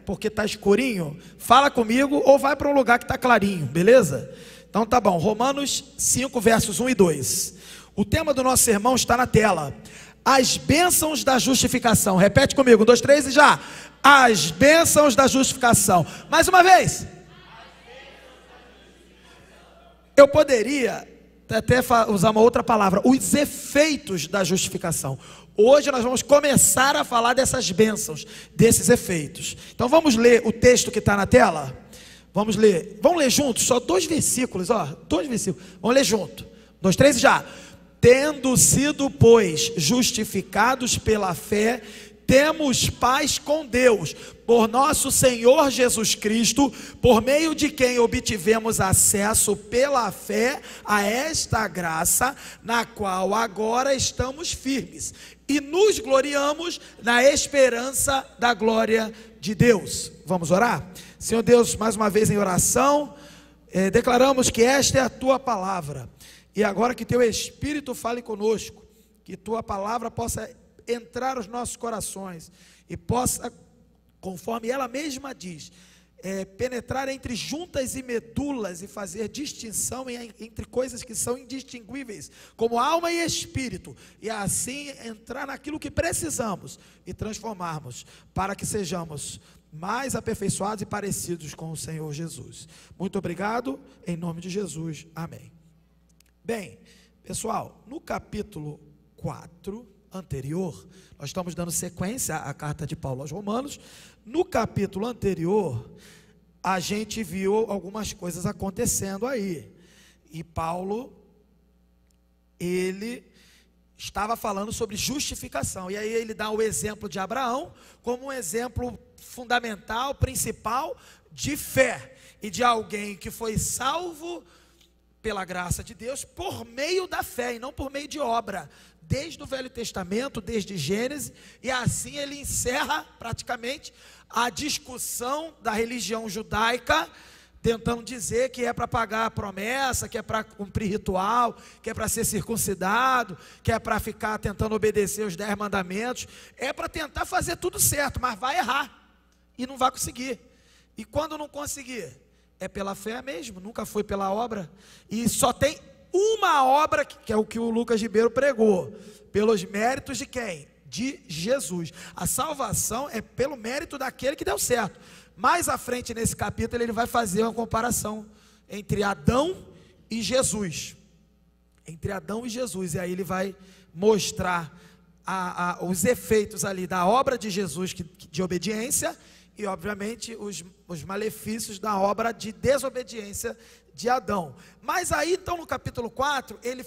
porque está escurinho, fala comigo ou vai para um lugar que está clarinho, beleza? Então tá bom, Romanos 5, versos 1 e 2. O tema do nosso sermão está na tela. As bênçãos da justificação. Repete comigo, 1, 2, 3 e já. As bênçãos da justificação. Mais uma vez. Eu poderia até usar uma outra palavra, os efeitos da justificação. Hoje nós vamos começar a falar dessas bênçãos, desses efeitos. Então vamos ler o texto que está na tela? Vamos ler juntos, só 2 versículos, 2 versículos. Vamos ler junto. 1, 2, 3 e já. Tendo sido, pois, justificados pela fé, temos paz com Deus, por nosso Senhor Jesus Cristo, por meio de quem obtivemos acesso pela fé a esta graça, na qual agora estamos firmes, e nos gloriamos na esperança da glória de Deus. Vamos orar? Senhor Deus, mais uma vez em oração, declaramos que esta é a Tua palavra, e agora que Teu Espírito fale conosco, que Tua palavra possa entrar nos nossos corações e possa, conforme ela mesma diz, penetrar entre juntas e medulas e fazer distinção entre coisas que são indistinguíveis, como alma e espírito, e assim entrar naquilo que precisamos e transformarmos, para que sejamos mais aperfeiçoados e parecidos com o Senhor Jesus. Muito obrigado, em nome de Jesus, amém. Bem, pessoal, no capítulo 4 anterior, nós estamos dando sequência à carta de Paulo aos Romanos. No capítulo anterior, a gente viu algumas coisas acontecendo aí, e Paulo, ele estava falando sobre justificação, e aí ele dá o exemplo de Abraão, como um exemplo fundamental, principal, de fé, e de alguém que foi salvo pela graça de Deus, por meio da fé, e não por meio de obra, desde o Velho Testamento, desde Gênesis, e assim ele encerra praticamente a discussão da religião judaica, tentando dizer que é para pagar a promessa, que é para cumprir ritual, que é para ser circuncidado, que é para ficar tentando obedecer os 10 mandamentos, é para tentar fazer tudo certo, mas vai errar, e não vai conseguir, e quando não conseguir, é pela fé mesmo, nunca foi pela obra, e só tem uma obra, que é o que o Lucas Ribeiro pregou, pelos méritos de quem? De Jesus. A salvação é pelo mérito daquele que deu certo. Mais à frente nesse capítulo ele vai fazer uma comparação entre Adão e Jesus. Entre Adão e Jesus, e aí ele vai mostrar os efeitos ali da obra de Jesus de obediência, e obviamente os malefícios da obra de desobediência de Adão. Mas aí então no capítulo 4, ele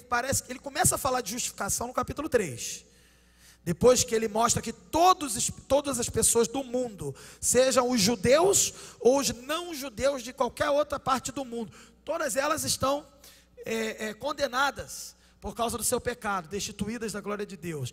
começa a falar de justificação no capítulo 3. Depois que ele mostra que todas as pessoas do mundo, sejam os judeus ou os não judeus de qualquer outra parte do mundo, todas elas estão condenadas por causa do seu pecado, destituídas da glória de Deus.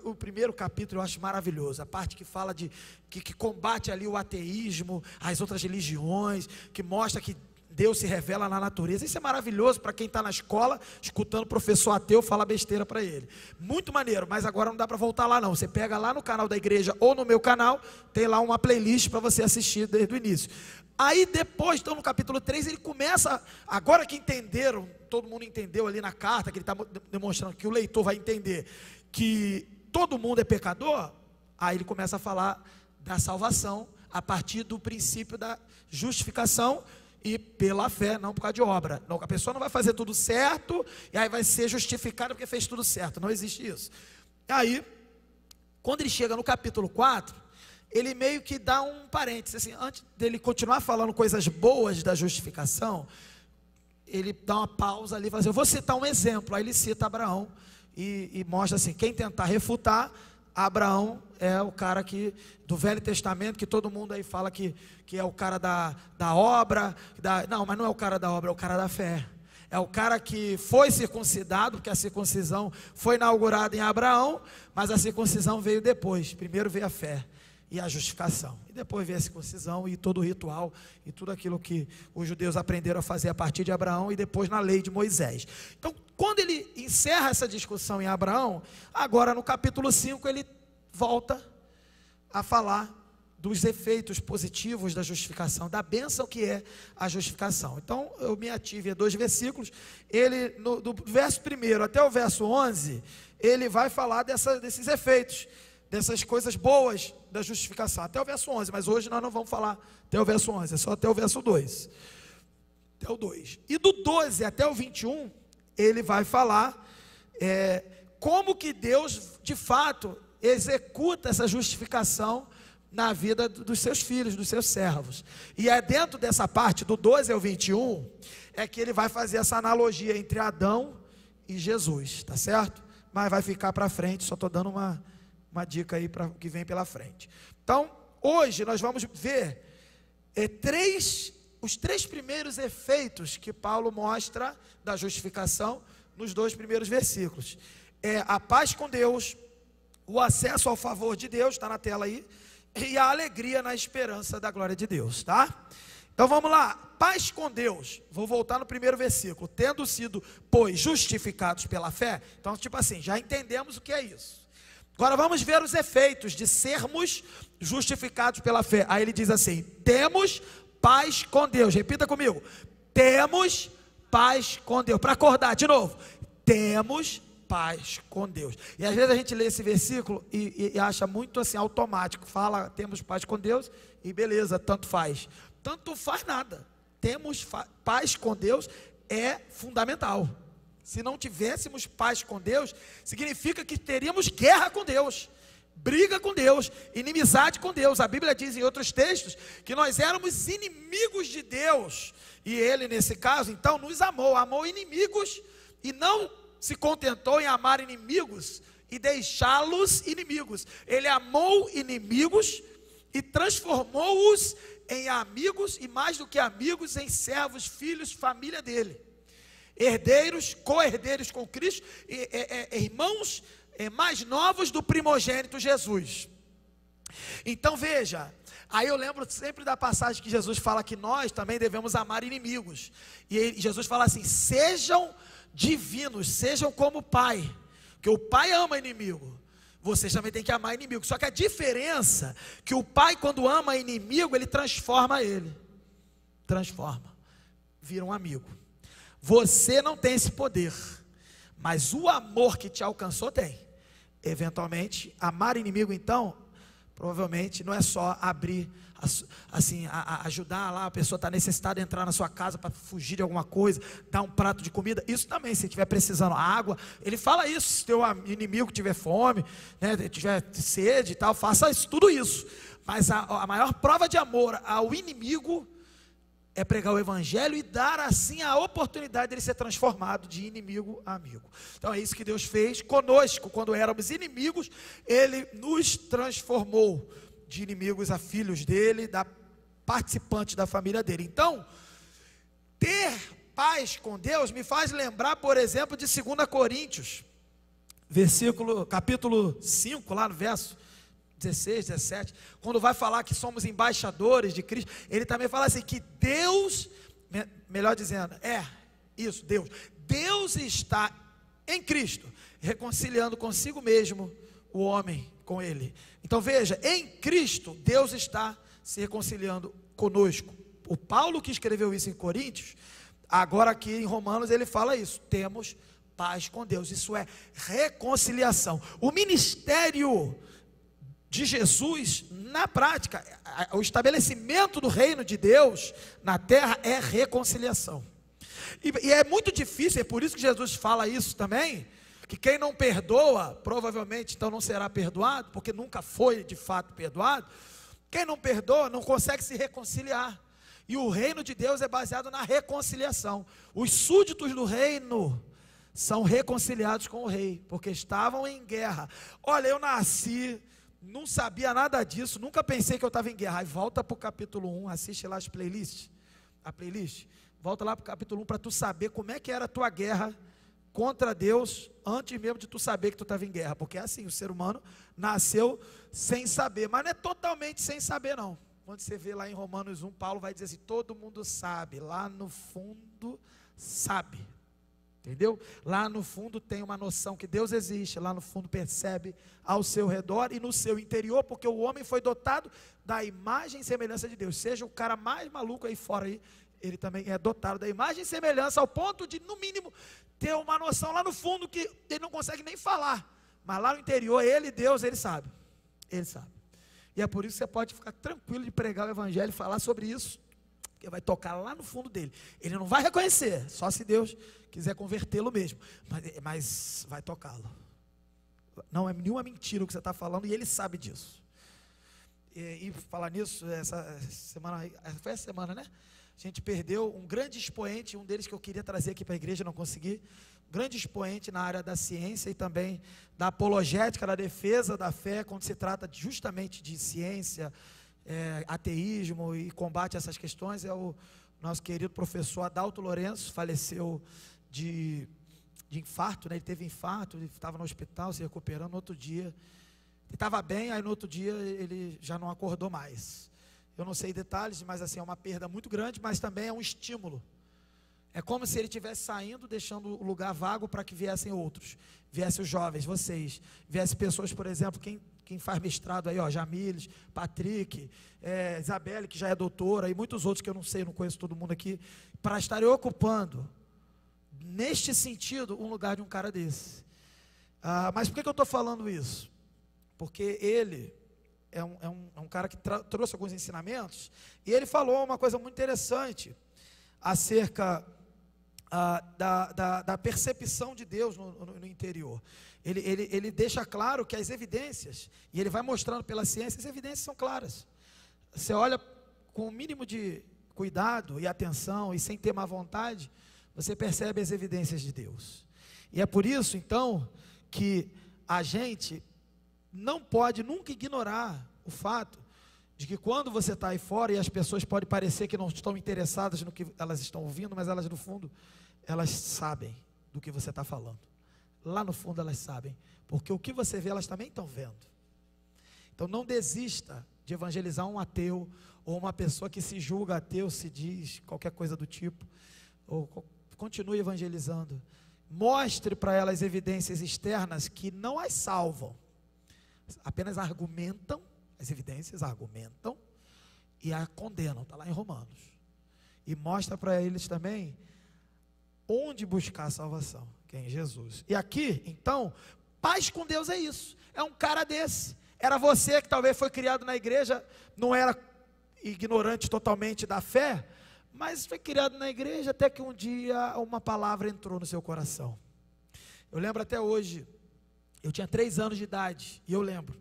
O primeiro capítulo eu acho maravilhoso, a parte que fala que combate ali o ateísmo, as outras religiões, que mostra que Deus se revela na natureza. Isso é maravilhoso para quem está na escola, escutando o professor ateu falar besteira para ele. Muito maneiro, mas agora não dá para voltar lá não. Você pega lá no canal da igreja ou no meu canal, tem lá uma playlist para você assistir desde o início. Aí depois, então no capítulo 3, ele começa, agora que entenderam, todo mundo entendeu ali na carta, que ele está demonstrando que o leitor vai entender, que todo mundo é pecador, aí ele começa a falar da salvação, a partir do princípio da justificação, e pela fé, não por causa de obra. Não, a pessoa não vai fazer tudo certo, e aí vai ser justificada porque fez tudo certo, não existe isso. Aí, quando ele chega no capítulo 4, ele meio que dá um parênteses, assim, antes dele continuar falando coisas boas da justificação, ele dá uma pausa ali e fala assim, eu vou citar um exemplo. Aí ele cita Abraão e mostra assim, quem tentar refutar, Abraão é o cara do Velho Testamento, que todo mundo aí fala que é o cara da obra, não, mas não é o cara da obra, é o cara da fé. É o cara que foi circuncidado, porque a circuncisão foi inaugurada em Abraão, mas a circuncisão veio depois. Primeiro veio a fé e a justificação, e depois veio a circuncisão e todo o ritual e tudo aquilo que os judeus aprenderam a fazer a partir de Abraão e depois na lei de Moisés. Então, quando ele encerra essa discussão em Abraão, agora no capítulo 5 ele volta a falar dos efeitos positivos da justificação, da bênção que é a justificação. Então, eu me ative a 2 versículos, ele, do verso 1 até o verso 11, ele vai falar desses efeitos, dessas coisas boas da justificação, até o verso 11, mas hoje nós não vamos falar até o verso 11, é só até o verso 2, até o 2, e do 12 até o 21, ele vai falar como que Deus, de fato, executa essa justificação na vida dos seus filhos, dos seus servos. E é dentro dessa parte, do 12 ao 21, é que ele vai fazer essa analogia entre Adão e Jesus, tá certo? Mas vai ficar para frente, só estou dando uma dica aí para o que vem pela frente. Então, hoje nós vamos ver os 3 primeiros efeitos que Paulo mostra da justificação nos 2 primeiros versículos. A paz com Deus, o acesso ao favor de Deus, está na tela aí, e a alegria na esperança da glória de Deus, tá? Então vamos lá, paz com Deus, vou voltar no primeiro versículo, tendo sido, pois, justificados pela fé. Então, tipo assim, já entendemos o que é isso. Agora vamos ver os efeitos de sermos justificados pela fé. Aí ele diz assim, temos paz com Deus, repita comigo, temos paz com Deus, para acordar de novo, temos paz com Deus. E às vezes a gente lê esse versículo e acha muito assim, automático, fala, temos paz com Deus, e beleza, tanto faz nada, temos paz com Deus é fundamental. Se não tivéssemos paz com Deus, significa que teríamos guerra com Deus, briga com Deus, inimizade com Deus. A Bíblia diz em outros textos, que nós éramos inimigos de Deus, e Ele nesse caso, então nos amou inimigos, e não se contentou em amar inimigos e deixá-los inimigos. Ele amou inimigos e transformou-os em amigos, e mais do que amigos, em servos, filhos, família dele, herdeiros, co-herdeiros com Cristo, irmãos mais novos do primogênito Jesus. Então veja, aí eu lembro sempre da passagem que Jesus fala que nós também devemos amar inimigos, e Jesus fala assim, sejam divinos, sejam como o Pai, porque o Pai ama inimigo, vocês também têm que amar inimigo. Só que a diferença, que o Pai quando ama inimigo, ele transforma ele, vira um amigo. Você não tem esse poder, mas o amor que te alcançou tem. Eventualmente, amar inimigo então, provavelmente não é só abrir, assim, ajudar lá, a pessoa está necessitada de entrar na sua casa para fugir de alguma coisa, dar um prato de comida, isso também, se estiver precisando de água, ele fala isso, se teu inimigo tiver fome, né, tiver sede e tal, faça isso, tudo isso, mas a maior prova de amor ao inimigo é pregar o evangelho e dar assim a oportunidade dele ser transformado de inimigo a amigo. Então é isso que Deus fez conosco, quando éramos inimigos, ele nos transformou de inimigos a filhos dele, da participantes da família dele. Então, ter paz com Deus me faz lembrar, por exemplo, de 2 Coríntios, capítulo 5, lá no verso 16, 17, quando vai falar que somos embaixadores de Cristo, ele também fala assim, que Deus, melhor dizendo, Deus está em Cristo, reconciliando consigo mesmo o homem com ele. Então veja, em Cristo, Deus está se reconciliando conosco. O Paulo que escreveu isso em Coríntios, agora aqui em Romanos ele fala isso, temos paz com Deus, isso é reconciliação. O ministério de Jesus, na prática, o estabelecimento do reino de Deus na terra é reconciliação, e é muito difícil, é por isso que Jesus fala isso também, que quem não perdoa, provavelmente então não será perdoado, porque nunca foi de fato perdoado. Quem não perdoa não consegue se reconciliar, e o reino de Deus é baseado na reconciliação. Os súditos do reino são reconciliados com o rei, porque estavam em guerra. Olha, eu nasci, não sabia nada disso, nunca pensei que eu estava em guerra. Aí volta para o capítulo 1, assiste lá as playlists, a playlist, volta lá para o capítulo 1 para tu saber como é que era a tua guerra contra Deus, antes mesmo de tu saber que tu estava em guerra, porque é assim, o ser humano nasceu sem saber, mas não é totalmente sem saber não. Quando você vê lá em Romanos 1, Paulo vai dizer assim, todo mundo sabe, lá no fundo sabe, Entendeu? Lá no fundo tem uma noção que Deus existe, lá no fundo percebe ao seu redor e no seu interior, porque o homem foi dotado da imagem e semelhança de Deus. Seja o cara mais maluco aí fora aí, ele também é dotado da imagem e semelhança, ao ponto de, no mínimo, ter uma noção lá no fundo que ele não consegue nem falar. Mas lá no interior, ele, Deus, ele sabe. Ele sabe. E é por isso que você pode ficar tranquilo de pregar o evangelho e falar sobre isso, porque vai tocar lá no fundo dele. Ele não vai reconhecer, só se Deus quiser convertê-lo mesmo, mas vai tocá-lo. Não é nenhuma mentira o que você está falando, e ele sabe disso. E falar nisso, essa semana, foi essa semana, né? A gente perdeu um grande expoente, um deles que eu queria trazer aqui para a igreja, não consegui. Um grande expoente na área da ciência e também da apologética, da defesa da fé, quando se trata justamente de ciência, ateísmo e combate a essas questões, é o nosso querido professor Adalto Lourenço. Faleceu de infarto, né? Ele teve infarto, ele estava no hospital se recuperando. No outro dia, ele estava bem, aí no outro dia ele já não acordou mais. Eu não sei detalhes, mas assim, é uma perda muito grande, mas também é um estímulo. É como se ele estivesse saindo, deixando o lugar vago para que viessem outros, viessem os jovens, vocês, viessem pessoas, por exemplo, quem faz mestrado aí, ó, Jamílis, Patrick, Isabelle, que já é doutora, e muitos outros que eu não sei, não conheço todo mundo aqui, para estarem ocupando, neste sentido, um lugar de um cara desse. Mas por que eu estou falando isso? Porque ele é um cara que trouxe alguns ensinamentos, e ele falou uma coisa muito interessante, acerca da percepção de Deus no interior. Ele deixa claro que as evidências, e ele vai mostrando pela ciência, as evidências são claras. Você olha com o mínimo de cuidado e atenção, e sem ter má vontade, você percebe as evidências de Deus. E é por isso, então, que a gente não pode nunca ignorar o fato de que quando você está aí fora, e as pessoas podem parecer que não estão interessadas no que elas estão ouvindo, mas elas no fundo, elas sabem do que você está falando. Lá no fundo elas sabem, porque o que você vê, elas também estão vendo. Então não desista de evangelizar um ateu, ou uma pessoa que se julga ateu, se diz qualquer coisa do tipo, ou continue evangelizando. Mostre para elas evidências externas que não as salvam, apenas argumentam. As evidências argumentam e a condenam, está lá em Romanos. E mostra para eles também onde buscar a salvação, que é em Jesus. E aqui, então, paz com Deus é isso. É um cara desse. Era você que talvez foi criado na igreja, não era ignorante totalmente da fé, mas foi criado na igreja até que um dia uma palavra entrou no seu coração. Eu lembro até hoje, eu tinha 3 anos de idade, e eu lembro.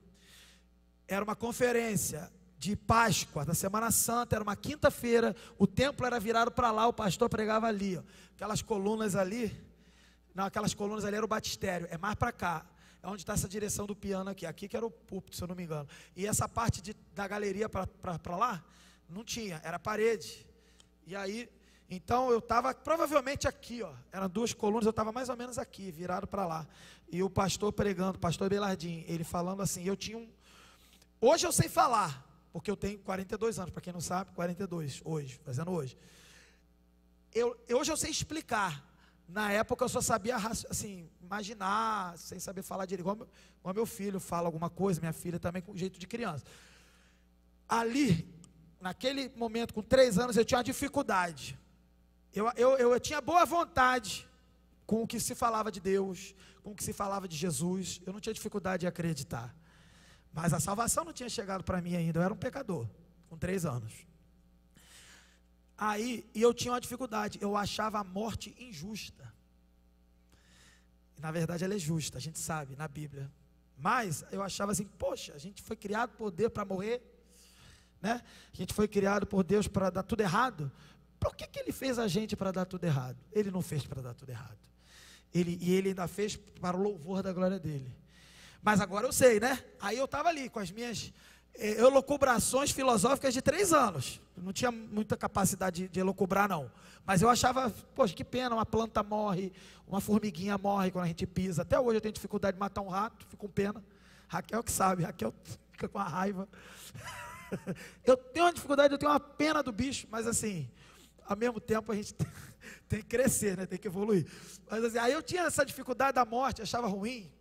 Era uma conferência de Páscoa, da Semana Santa, era uma quinta-feira, o templo era virado para lá, o pastor pregava ali, ó, aquelas colunas ali, não, aquelas colunas ali era o batistério, é mais para cá, é onde está essa direção do piano aqui que era o púlpito, se eu não me engano, e essa parte da galeria para lá, não tinha, era parede, e aí, então eu estava provavelmente aqui, ó, eram 2 colunas, eu estava mais ou menos aqui, virado para lá, e o pastor pregando, o pastor Belardim, ele falando assim, eu tinha hoje eu sei falar, porque eu tenho 42 anos, para quem não sabe, 42, hoje, fazendo hoje. Hoje eu sei explicar. Na época eu só sabia, assim, imaginar, sem saber falar direito, igual meu filho fala alguma coisa, minha filha também com jeito de criança. Ali, naquele momento, com 3 anos, eu tinha uma dificuldade. Eu tinha boa vontade com o que se falava de Deus, com o que se falava de Jesus, eu não tinha dificuldade de acreditar. Mas a salvação não tinha chegado para mim ainda, eu era um pecador, com 3 anos. Aí, e eu tinha uma dificuldade, eu achava a morte injusta. E na verdade ela é justa, a gente sabe, na Bíblia. Mas eu achava assim, poxa, a gente foi criado por Deus para morrer, né? A gente foi criado por Deus para dar tudo errado. Por que Ele fez a gente para dar tudo errado? Ele não fez para dar tudo errado. Ele ainda fez para o louvor da glória dele. Mas agora eu sei, né? Aí eu estava ali com as minhas elucubrações filosóficas de 3 anos. Eu não tinha muita capacidade de elucubrar, não. Mas eu achava, poxa, que pena, uma planta morre, uma formiguinha morre quando a gente pisa. Até hoje eu tenho dificuldade de matar um rato, fico com pena. Raquel que sabe, Raquel fica com a raiva. Eu tenho uma dificuldade, eu tenho uma pena do bicho, mas assim, ao mesmo tempo a gente tem que crescer, né? Tem que evoluir. Mas assim, aí eu tinha essa dificuldade da morte, achava ruim,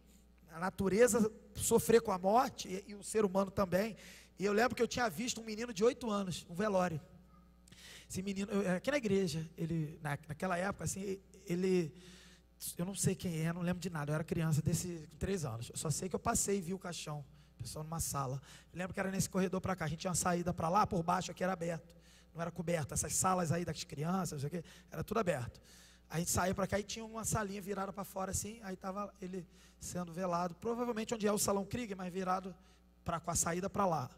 a natureza sofrer com a morte, e o ser humano também. E eu lembro que eu tinha visto um menino de 8 anos, um velório. Esse menino, aqui na igreja, ele, naquela época, assim, ele, eu não sei quem é, não lembro de nada, eu era criança, com 3 anos, eu só sei que eu passei e vi o caixão, o pessoal numa sala. Eu lembro que era nesse corredor para cá, a gente tinha uma saída para lá, por baixo aqui era aberto, não era coberto, essas salas aí das crianças, não sei o quê, era tudo aberto. A gente saía para cá e tinha uma salinha virada para fora assim, aí estava ele sendo velado, provavelmente onde é o Salão Krieger, mas virado com a saída para lá.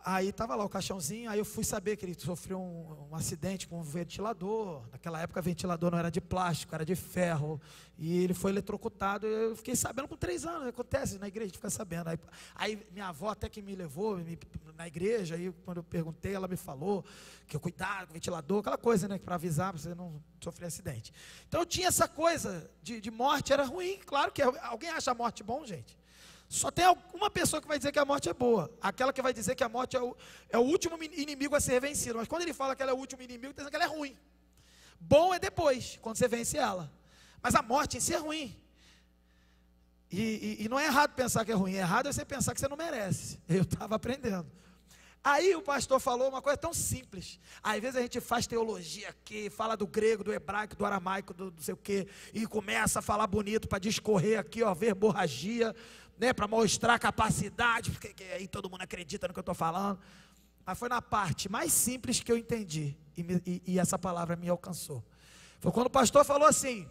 Aí estava lá o caixãozinho, aí eu fui saber que ele sofreu um acidente com um ventilador. Naquela época o ventilador não era de plástico, era de ferro, e ele foi eletrocutado. Eu fiquei sabendo com 3 anos, acontece na igreja, a gente fica sabendo. Aí minha avó até que me levou na igreja, aí quando eu perguntei, ela me falou que eu cuidava do ventilador, aquela coisa, né, para avisar, para você não sofrer acidente. Então eu tinha essa coisa de morte, era ruim, claro que alguém acha a morte bom, gente? Só tem uma pessoa que vai dizer que a morte é boa, aquela que vai dizer que a morte é o último inimigo a ser vencido. Mas quando ele fala que ela é o último inimigo, está dizendo que ela é ruim. Bom é depois, quando você vence ela. Mas a morte em si é ruim. E não é errado pensar que é ruim, é errado você pensar que você não merece. Eu estava aprendendo. Aí o pastor falou uma coisa tão simples. Às vezes a gente faz teologia aqui, fala do grego, do hebraico, do aramaico, do não sei o quê, e começa a falar bonito para discorrer aqui, ó, verborragia, né, para mostrar capacidade, porque aí todo mundo acredita no que eu estou falando. Mas foi na parte mais simples que eu entendi, e essa palavra me alcançou. Foi quando o pastor falou assim,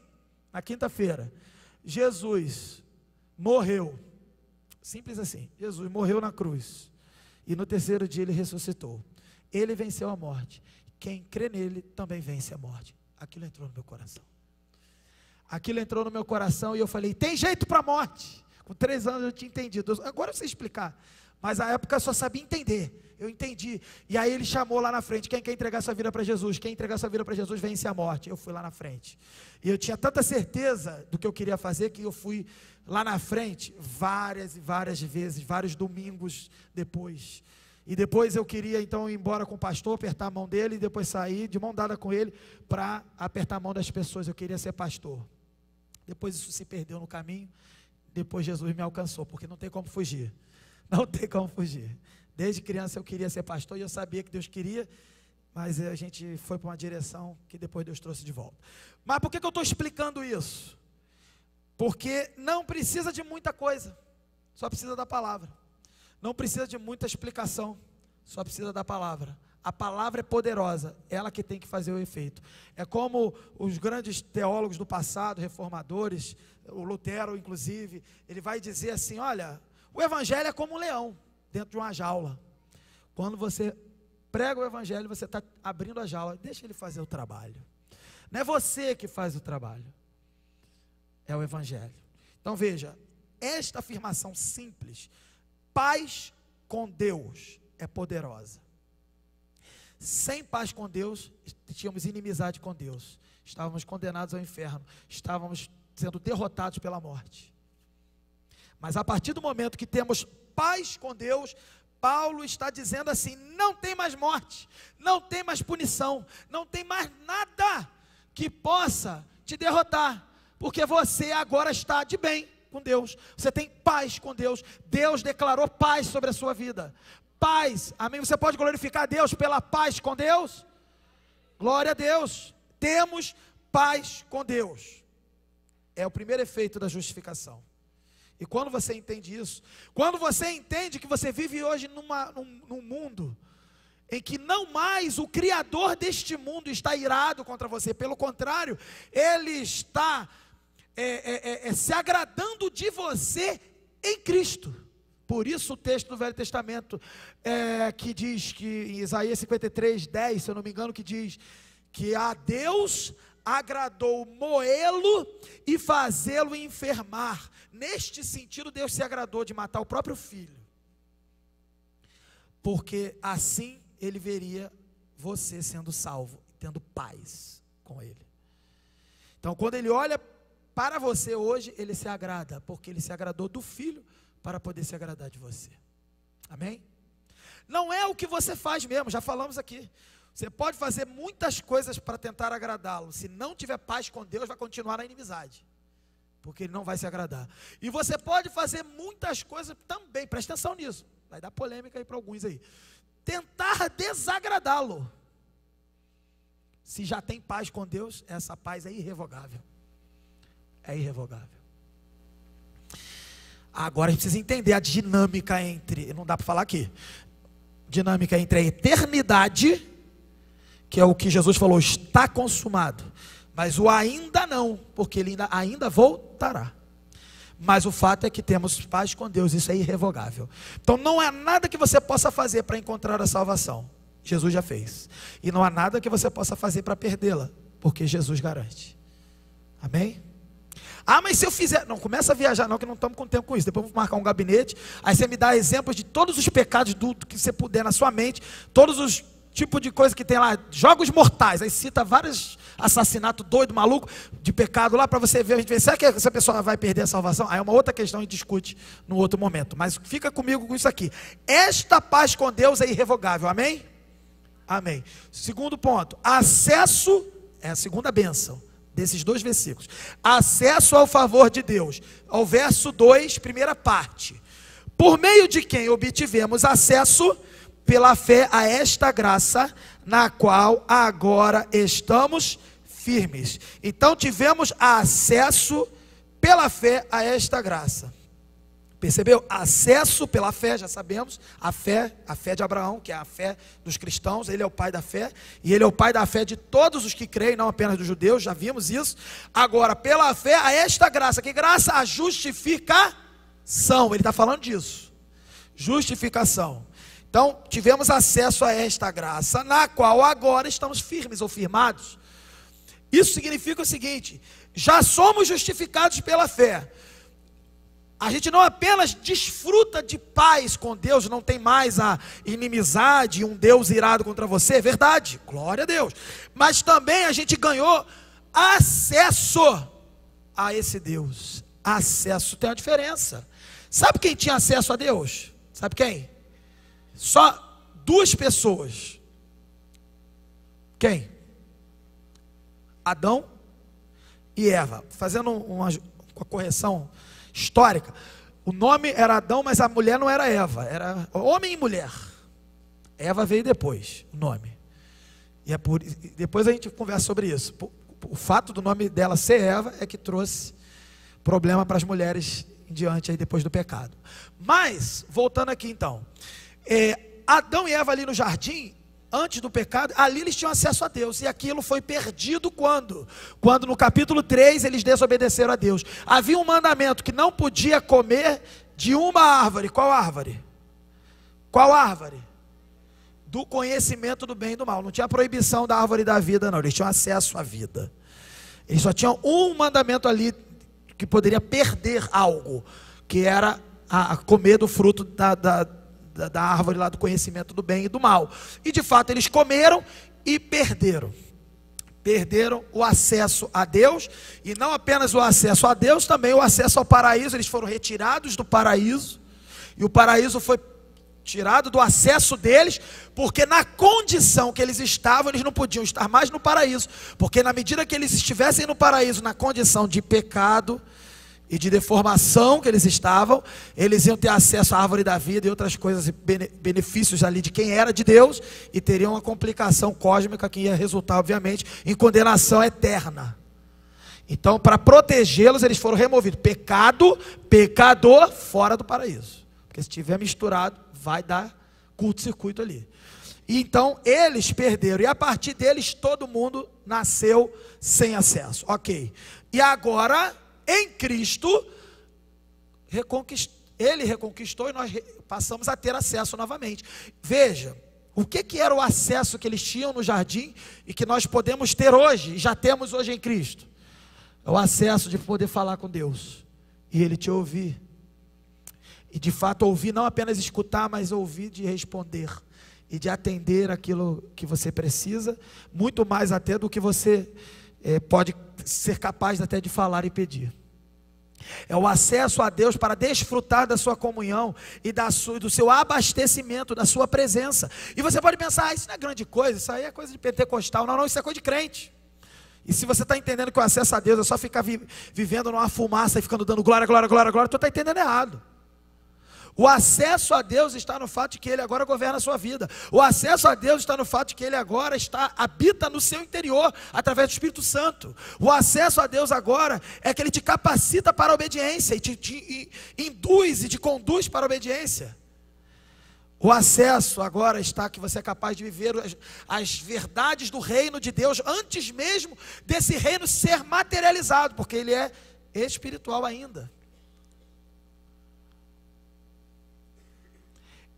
na quinta-feira: Jesus morreu, simples assim, Jesus morreu na cruz, e no terceiro dia ele ressuscitou. Ele venceu a morte. Quem crê nele também vence a morte. Aquilo entrou no meu coração. Aquilo entrou no meu coração e eu falei: tem jeito para a morte. Com 3 anos eu tinha entendido. Agora eu sei explicar. Mas na época eu só sabia entender. Eu entendi. E aí ele chamou lá na frente: quem quer entregar sua vida para Jesus? Quem entregar sua vida para Jesus vence a morte. Eu fui lá na frente. E eu tinha tanta certeza do que eu queria fazer, que eu fui lá na frente várias e várias vezes, vários domingos depois. E depois eu queria então ir embora com o pastor, apertar a mão dele, e depois sair de mão dada com ele para apertar a mão das pessoas. Eu queria ser pastor. Depois isso se perdeu no caminho. Depois Jesus me alcançou, porque não tem como fugir. Não tem como fugir. Desde criança eu queria ser pastor e eu sabia que Deus queria, mas a gente foi para uma direção que depois Deus trouxe de volta. Mas por que eu estou explicando isso? Porque não precisa de muita coisa, só precisa da palavra. Não precisa de muita explicação, só precisa da palavra. A palavra é poderosa, ela que tem que fazer o efeito. É como os grandes teólogos do passado, reformadores, o Lutero inclusive, ele vai dizer assim: olha, o evangelho é como um leão dentro de uma jaula. Quando você prega o evangelho, você está abrindo a jaula, deixa ele fazer o trabalho. Não é você que faz o trabalho, é o evangelho. Então veja, esta afirmação simples, paz com Deus, é poderosa. Sem paz com Deus, tínhamos inimizade com Deus, estávamos condenados ao inferno, estávamos sendo derrotados pela morte. Mas a partir do momento que temos paz com Deus, Paulo está dizendo assim: não tem mais morte, não tem mais punição, não tem mais nada que possa te derrotar, porque você agora está de bem com Deus, você tem paz com Deus. Deus declarou paz sobre a sua vida. Paz, amém? Você pode glorificar a Deus pela paz com Deus? Glória a Deus. Temos paz com Deus. É o primeiro efeito da justificação. E quando você entende isso, quando você entende que você vive hoje num mundo em que não mais o Criador deste mundo está irado contra você, pelo contrário, Ele está se agradando de você em Cristo. Por isso o texto do Velho Testamento que diz que, em Isaías 53:10, se eu não me engano, que diz que a Deus agradou moê-lo e fazê-lo enfermar. Neste sentido, Deus se agradou de matar o próprio filho, porque assim Ele veria você sendo salvo, tendo paz com Ele. Então quando Ele olha para você hoje, Ele se agrada, porque Ele se agradou do filho para poder se agradar de você. Amém? Não é o que você faz mesmo, já falamos aqui. Você pode fazer muitas coisas para tentar agradá-lo. Se não tiver paz com Deus, vai continuar na inimizade, porque Ele não vai se agradar. E você pode fazer muitas coisas também, presta atenção nisso, vai dar polêmica aí para alguns aí. Tentar desagradá-lo. Se já tem paz com Deus, essa paz é irrevogável. É irrevogável. Agora a gente precisa entender a dinâmica entre, não dá para falar aqui, dinâmica entre a eternidade, que é o que Jesus falou, está consumado, mas o ainda não, porque Ele ainda voltará. Mas o fato é que temos paz com Deus, isso é irrevogável. Então não há nada que você possa fazer para encontrar a salvação, Jesus já fez. E não há nada que você possa fazer para perdê-la, porque Jesus garante. Amém? Ah, mas se eu fizer... Não, começa a viajar não, que não estamos com tempo com isso. Depois eu vou marcar um gabinete, aí você me dá exemplos de todos os pecados do que você puder na sua mente, todos os tipos de coisa que tem lá, jogos mortais, aí cita vários assassinatos doido, maluco, de pecado lá, para você ver, a gente vê, será que essa pessoa vai perder a salvação? Aí é uma outra questão, a gente discute no outro momento, mas fica comigo com isso aqui. Esta paz com Deus é irrevogável, amém? Amém. Segundo ponto, acesso, é a segunda bênção desses dois versículos, acesso ao favor de Deus, ao verso 2, primeira parte, por meio de quem obtivemos acesso pela fé a esta graça, na qual agora estamos firmes. Então tivemos acesso pela fé a esta graça. Percebeu? Acesso pela fé, já sabemos, a fé de Abraão, que é a fé dos cristãos, ele é o pai da fé, e ele é o pai da fé de todos os que creem, não apenas dos judeus, já vimos isso. Agora, pela fé a esta graça, que graça? A justificação, ele está falando disso, justificação. Então, tivemos acesso a esta graça, na qual agora estamos firmes ou firmados. Isso significa o seguinte, já somos justificados pela fé. A gente não apenas desfruta de paz com Deus, não tem mais a inimizade, um Deus irado contra você, é verdade, glória a Deus. Mas também a gente ganhou acesso a esse Deus. Acesso tem uma diferença. Sabe quem tinha acesso a Deus? Sabe quem? Só duas pessoas. Quem? Adão e Eva. Fazendo uma correção histórica, o nome era Adão, mas a mulher não era Eva, era homem e mulher. Eva veio depois, o nome. E depois a gente conversa sobre isso. O fato do nome dela ser Eva é que trouxe problema para as mulheres em diante aí depois do pecado. Mas, voltando aqui então, Adão e Eva ali no jardim, antes do pecado, ali eles tinham acesso a Deus, e aquilo foi perdido quando? Quando no capítulo 3 eles desobedeceram a Deus. Havia um mandamento que não podia comer de uma árvore. Qual árvore? Qual árvore? Do conhecimento do bem e do mal. Não tinha proibição da árvore da vida não, eles tinham acesso à vida. Eles só tinham um mandamento ali, que poderia perder algo, que era a comer do fruto da árvore lá do conhecimento do bem e do mal. E de fato eles comeram e perderam. Perderam o acesso a Deus, e não apenas o acesso a Deus, também o acesso ao paraíso. Eles foram retirados do paraíso, e o paraíso foi tirado do acesso deles, porque na condição que eles estavam, eles não podiam estar mais no paraíso, porque na medida que eles estivessem no paraíso, na condição de pecado e de deformação que eles estavam, eles iam ter acesso à árvore da vida e outras coisas, benefícios ali de quem era de Deus, e teriam uma complicação cósmica que ia resultar, obviamente, em condenação eterna. Então, para protegê-los, eles foram removidos. Pecado, pecador, fora do paraíso. Porque se estiver misturado, vai dar curto-circuito ali. E então, eles perderam, e a partir deles, todo mundo nasceu sem acesso. Ok. E agora, em Cristo, Ele reconquistou e nós passamos a ter acesso novamente. Veja, o que era o acesso que eles tinham no jardim e que nós podemos ter hoje, e já temos hoje em Cristo? É o acesso de poder falar com Deus e Ele te ouvir. E de fato ouvir, não apenas escutar, mas ouvir de responder e de atender aquilo que você precisa, muito mais até do que você pode ser capaz até de falar e pedir. É o acesso a Deus para desfrutar da sua comunhão e do seu abastecimento, da sua presença. E você pode pensar, isso não é grande coisa, isso aí é coisa de pentecostal. Não, isso é coisa de crente. E se você está entendendo que o acesso a Deus é só ficar vivendo numa fumaça e ficando dando glória, glória, glória, glória, tu está entendendo errado. O acesso a Deus está no fato de que Ele agora governa a sua vida. O acesso a Deus está no fato de que Ele agora habita no seu interior, através do Espírito Santo. O acesso a Deus agora é que Ele te capacita para a obediência, e te induz e te conduz para a obediência. O acesso agora está que você é capaz de viver as verdades do reino de Deus, antes mesmo desse reino ser materializado, porque ele é espiritual ainda.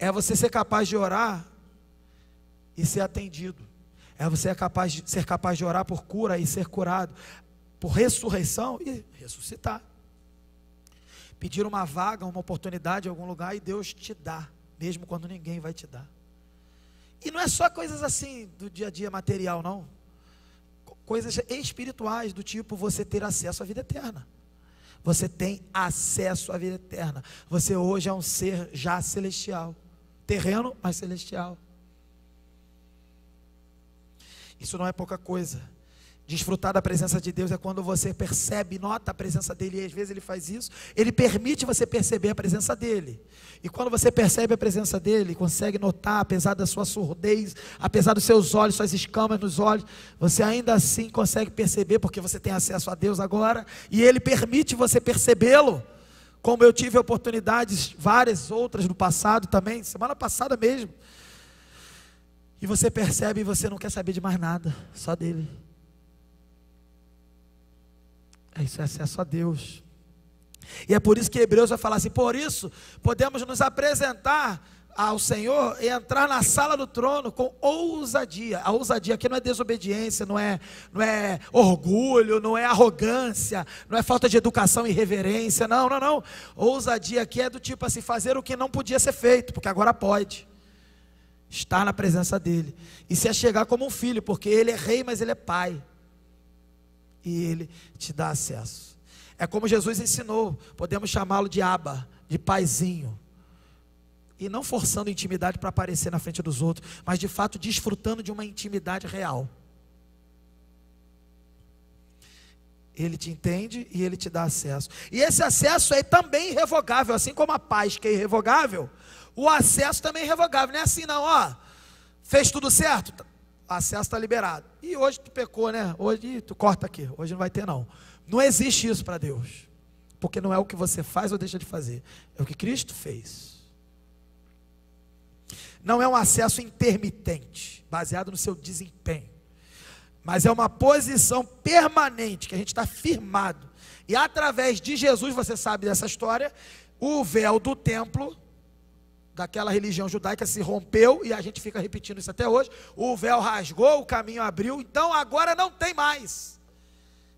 É você ser capaz de orar e ser atendido. É você ser capaz de orar por cura e ser curado, por ressurreição e ressuscitar. Pedir uma vaga, uma oportunidade em algum lugar e Deus te dá, mesmo quando ninguém vai te dar. E não é só coisas assim do dia a dia material, não. Coisas espirituais, do tipo você ter acesso à vida eterna. Você tem acesso à vida eterna. Você hoje é um ser já celestial. Terreno, mas celestial. Isso não é pouca coisa. Desfrutar da presença de Deus é quando você percebe, nota a presença dEle, e às vezes Ele faz isso, Ele permite você perceber a presença dEle, e quando você percebe a presença dEle, consegue notar, apesar da sua surdez, apesar dos seus olhos, suas escamas nos olhos, você ainda assim consegue perceber, porque você tem acesso a Deus agora, e Ele permite você percebê-lo, como eu tive oportunidades, várias outras no passado também, semana passada mesmo, e você percebe e você não quer saber de mais nada, só dEle. Isso é acesso a Deus. E é por isso que Hebreus vai falar assim: por isso podemos nos apresentar ao Senhor e entrar na sala do trono com ousadia. A ousadia aqui não é desobediência, não é orgulho, não é arrogância, não é falta de educação e reverência, não. Ousadia aqui é do tipo assim, fazer o que não podia ser feito, porque agora pode. Estar na presença dEle e se achegar como um filho, porque Ele é rei, mas Ele é pai. E Ele te dá acesso. É como Jesus ensinou, podemos chamá-lo de Abba, de paizinho, e não forçando intimidade para aparecer na frente dos outros, mas de fato desfrutando de uma intimidade real. Ele te entende e Ele te dá acesso, e esse acesso é também irrevogável, assim como a paz que é irrevogável, o acesso também é irrevogável. Não é assim não, fez tudo certo, o acesso está liberado, e hoje tu pecou, né? Hoje tu corta aqui, hoje não vai ter não. Não existe isso para Deus, porque não é o que você faz ou deixa de fazer, é o que Cristo fez. Não é um acesso intermitente, baseado no seu desempenho, mas é uma posição permanente, que a gente está firmado, e através de Jesus, você sabe dessa história, o véu do templo, daquela religião judaica se rompeu, e a gente fica repetindo isso até hoje, o véu rasgou, o caminho abriu, então agora não tem mais.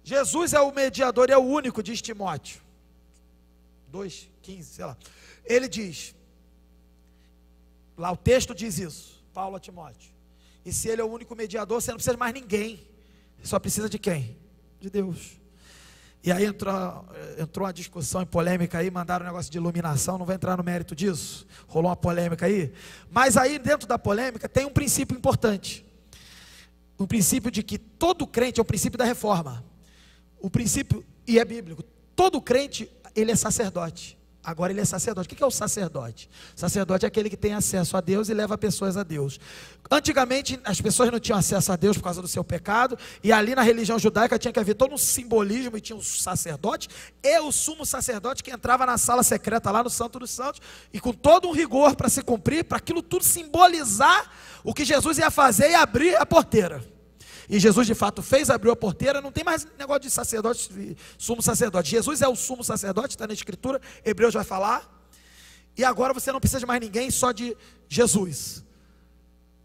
Jesus é o mediador e é o único, diz Timóteo 2,15, sei lá, ele diz, lá o texto diz isso, Paulo a Timóteo, e se ele é o único mediador, você não precisa de mais ninguém, você só precisa de quem? De Deus. E aí entrou uma discussão e polêmica aí, mandaram um negócio de iluminação, não vou entrar no mérito disso, rolou uma polêmica aí, mas aí dentro da polêmica tem um princípio importante, um princípio de que todo crente, é o princípio da reforma, o princípio, e é bíblico, todo crente, ele é sacerdote. Agora ele é sacerdote. O que é o sacerdote? O sacerdote é aquele que tem acesso a Deus e leva pessoas a Deus. Antigamente as pessoas não tinham acesso a Deus por causa do seu pecado, e ali na religião judaica tinha que haver todo um simbolismo, e tinha o sacerdote e o sumo sacerdote que entrava na sala secreta lá no Santo dos Santos, e com todo um rigor para se cumprir, para aquilo tudo simbolizar o que Jesus ia fazer e abrir a porteira. E Jesus de fato fez, abriu a porteira, não tem mais negócio de sacerdote, sumo sacerdote. Jesus é o sumo sacerdote, está na Escritura, Hebreus vai falar. E agora você não precisa de mais ninguém, só de Jesus.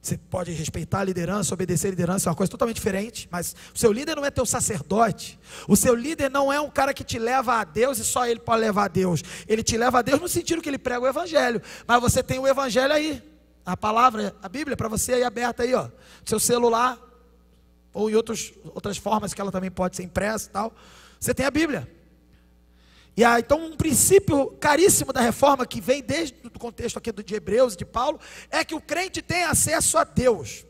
Você pode respeitar a liderança, obedecer a liderança, é uma coisa totalmente diferente. Mas o seu líder não é teu sacerdote. O seu líder não é um cara que te leva a Deus e só ele pode levar a Deus. Ele te leva a Deus no sentido que ele prega o Evangelho. Mas você tem o Evangelho aí, a palavra, a Bíblia para você aí aberta aí, no seu celular, ou em outras formas que ela também pode ser impressa e tal, você tem a Bíblia, Então um princípio caríssimo da reforma, que vem desde o contexto aqui de Hebreus e de Paulo, é que o crente tem acesso a Deus.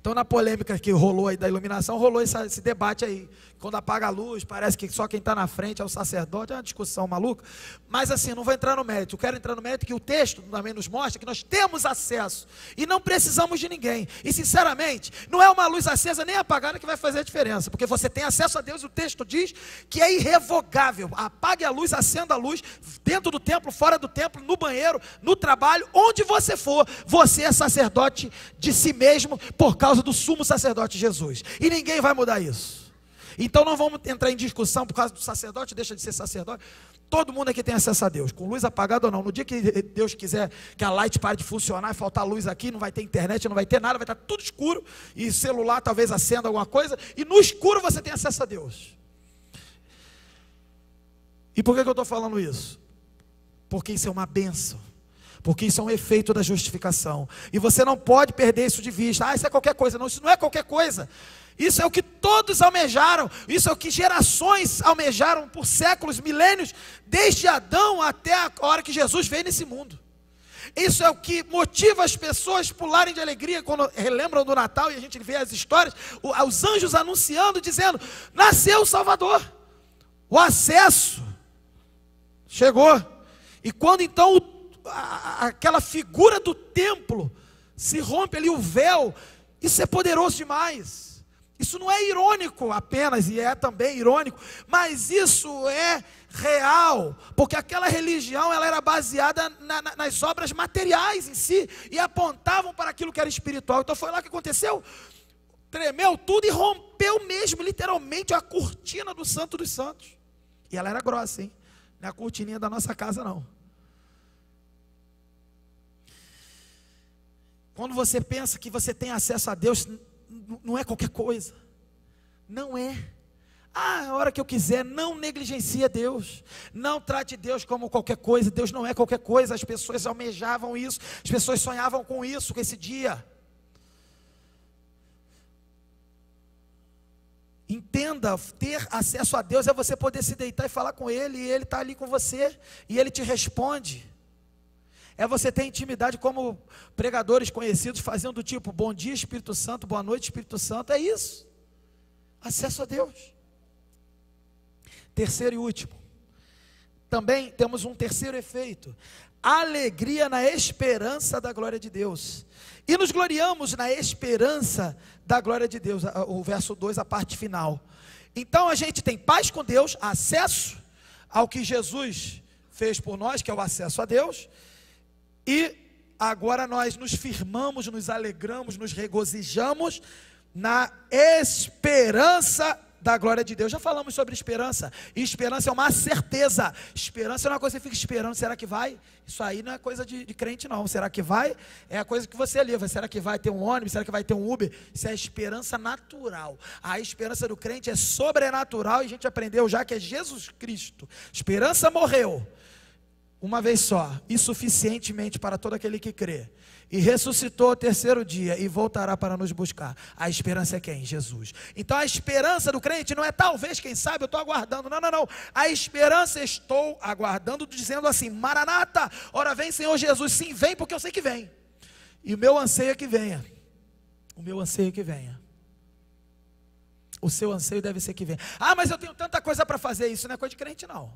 Então na polêmica que rolou aí da iluminação, rolou esse debate aí. Quando apaga a luz, parece que só quem está na frente é o sacerdote. É uma discussão maluca. Mas assim, não vou entrar no mérito. Eu quero entrar no mérito que o texto também nos mostra que nós temos acesso e não precisamos de ninguém. E sinceramente, não é uma luz acesa nem apagada que vai fazer a diferença, porque você tem acesso a Deus. O texto diz que é irrevogável. Apague a luz, acenda a luz, dentro do templo, fora do templo, no banheiro, no trabalho, onde você for, você é sacerdote de si mesmo por causa do sumo sacerdote Jesus. E ninguém vai mudar isso. Então não vamos entrar em discussão por causa do sacerdote, deixa de ser sacerdote. Todo mundo aqui tem acesso a Deus, com luz apagada ou não. No dia que Deus quiser que a light pare de funcionar e faltar luz aqui, não vai ter internet, não vai ter nada, vai estar tudo escuro, e celular talvez acenda alguma coisa, e no escuro você tem acesso a Deus. E por que eu estou falando isso? Porque isso é uma bênção. Porque isso é um efeito da justificação. E você não pode perder isso de vista. Isso é qualquer coisa. Não, isso não é qualquer coisa. Isso é o que todos almejaram. Isso é o que gerações almejaram por séculos, milênios, desde Adão até a hora que Jesus veio nesse mundo. Isso é o que motiva as pessoas a pularem de alegria quando relembram do Natal e a gente vê as histórias, os anjos anunciando, dizendo: nasceu o Salvador. O acesso chegou. E quando então aquela figura do templo se rompe ali, o véu, isso é poderoso demais. Isso não é irônico apenas, e é também irônico, mas isso é real, porque aquela religião ela era baseada nas obras materiais em si, e apontavam para aquilo que era espiritual. Então foi lá que aconteceu, tremeu tudo e rompeu mesmo, literalmente, a cortina do Santo dos Santos. E ela era grossa, hein? Não é a cortininha da nossa casa não. Quando você pensa que você tem acesso a Deus, não é qualquer coisa. Não é. A hora que eu quiser, não negligencie Deus. Não trate Deus como qualquer coisa. Deus não é qualquer coisa. As pessoas almejavam isso. As pessoas sonhavam com isso, com esse dia. Entenda, ter acesso a Deus é você poder se deitar e falar com Ele, e Ele está ali com você, e Ele te responde. É você ter intimidade como pregadores conhecidos, fazendo do tipo: bom dia Espírito Santo, boa noite Espírito Santo. É isso, acesso a Deus. Terceiro e último, também temos um terceiro efeito: alegria na esperança da glória de Deus. E nos gloriamos na esperança da glória de Deus. O verso 2, a parte final. Então a gente tem paz com Deus, acesso ao que Jesus fez por nós, que é o acesso a Deus. E agora nós nos firmamos, nos alegramos, nos regozijamos na esperança da glória de Deus. Já falamos sobre esperança. E esperança é uma certeza. Esperança não é uma coisa que você fica esperando. Será que vai? Isso aí não é coisa de crente não. Será que vai? É a coisa que você leva. Será que vai ter um ônibus? Será que vai ter um Uber? Isso é esperança natural. A esperança do crente é sobrenatural, e a gente aprendeu já que é Jesus Cristo. Esperança morreu uma vez só, e suficientemente para todo aquele que crê, e ressuscitou ao terceiro dia, e voltará para nos buscar. A esperança é quem? Jesus. Então a esperança do crente não é talvez, quem sabe, eu estou aguardando. Não. A esperança, estou aguardando, dizendo assim: Maranata, ora vem Senhor Jesus. Sim, vem, porque eu sei que vem. E o meu anseio é que venha. O meu anseio é que venha. O seu anseio deve ser que venha. Mas eu tenho tanta coisa para fazer. Isso não é coisa de crente não.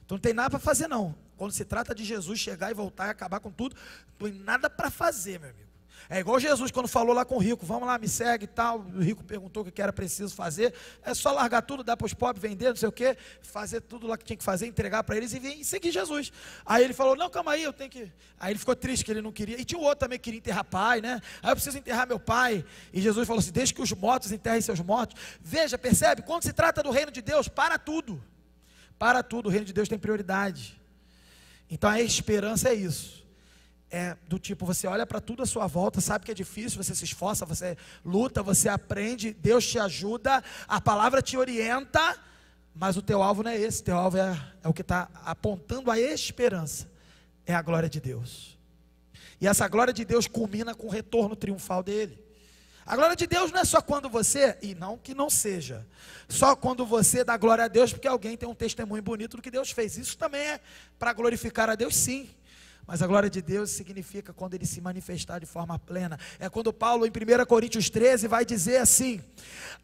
Então não tem nada para fazer não. Quando se trata de Jesus chegar e voltar e acabar com tudo, não tem nada para fazer, meu amigo. É igual Jesus quando falou lá com o rico: vamos lá, me segue e tal. O rico perguntou o que era preciso fazer. É só largar tudo, dar para os pobres, vender, não sei o que, fazer tudo lá que tinha que fazer, entregar para eles e vir e seguir Jesus. Aí ele falou: não, calma aí, eu tenho que... Aí ele ficou triste que ele não queria. E tinha o outro também que queria enterrar pai, né? Aí eu preciso enterrar meu pai. E Jesus falou assim: deixa que os mortos enterrem seus mortos. Veja, percebe? Quando se trata do reino de Deus, para tudo. Para tudo, o reino de Deus tem prioridade. Então a esperança é isso. É do tipo, você olha para tudo à sua volta, sabe que é difícil, você se esforça, você luta, você aprende, Deus te ajuda, a palavra te orienta, mas o teu alvo não é esse. Teu alvo é o que está apontando a esperança, é a glória de Deus. E essa glória de Deus culmina com o retorno triunfal dele. A glória de Deus não é só quando você, e não que não seja, só quando você dá glória a Deus porque alguém tem um testemunho bonito do que Deus fez. Isso também é para glorificar a Deus, sim. Mas a glória de Deus significa quando Ele se manifestar de forma plena. É quando Paulo em 1 Coríntios 13 vai dizer assim: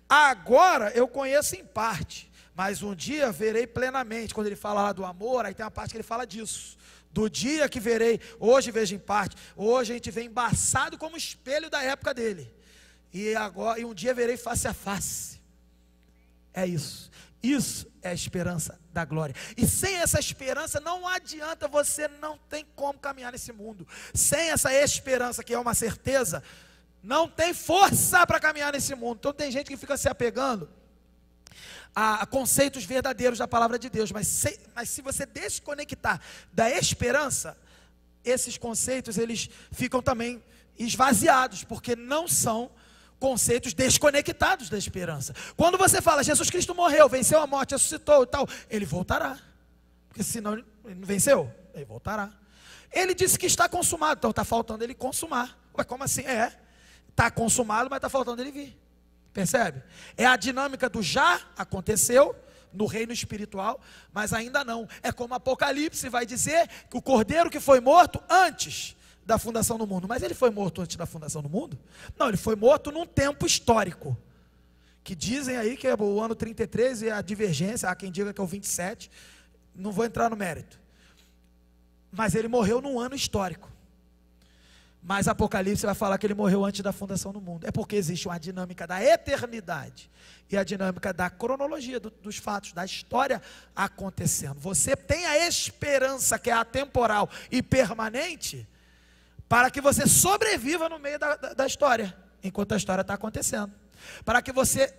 agora eu conheço em parte, mas um dia verei plenamente. Quando ele fala lá do amor, aí tem uma parte que ele fala disso. Do dia que verei, hoje vejo em parte. Hoje a gente vê embaçado como espelho da época dele. E um dia verei face a face. É isso. Isso é a esperança da glória. E sem essa esperança não adianta, você não tem como caminhar nesse mundo. Sem essa esperança, que é uma certeza, não tem força para caminhar nesse mundo. Então tem gente que fica se apegando a conceitos verdadeiros da palavra de Deus, mas se você desconectar da esperança, esses conceitos eles ficam também esvaziados, porque não são conceitos desconectados da esperança. Quando você fala, Jesus Cristo morreu, venceu a morte, ressuscitou e tal, Ele voltará, porque senão Ele não venceu, Ele voltará. Ele disse que está consumado, então está faltando Ele consumar. Ué, como assim? Está consumado, mas está faltando Ele vir. Percebe? É a dinâmica do já aconteceu no reino espiritual, mas ainda não. É como Apocalipse vai dizer que o cordeiro que foi morto antes da fundação do mundo. Mas ele foi morto antes da fundação do mundo? Não, ele foi morto num tempo histórico, que dizem aí que é o ano 33 e a divergência, há quem diga que é o 27, não vou entrar no mérito, mas ele morreu num ano histórico. Mas Apocalipse vai falar que ele morreu antes da fundação do mundo. É porque existe uma dinâmica da eternidade e a dinâmica da cronologia dos fatos, da história acontecendo. Você tem a esperança que é atemporal e permanente, para que você sobreviva no meio da história, enquanto a história está acontecendo. Para que você,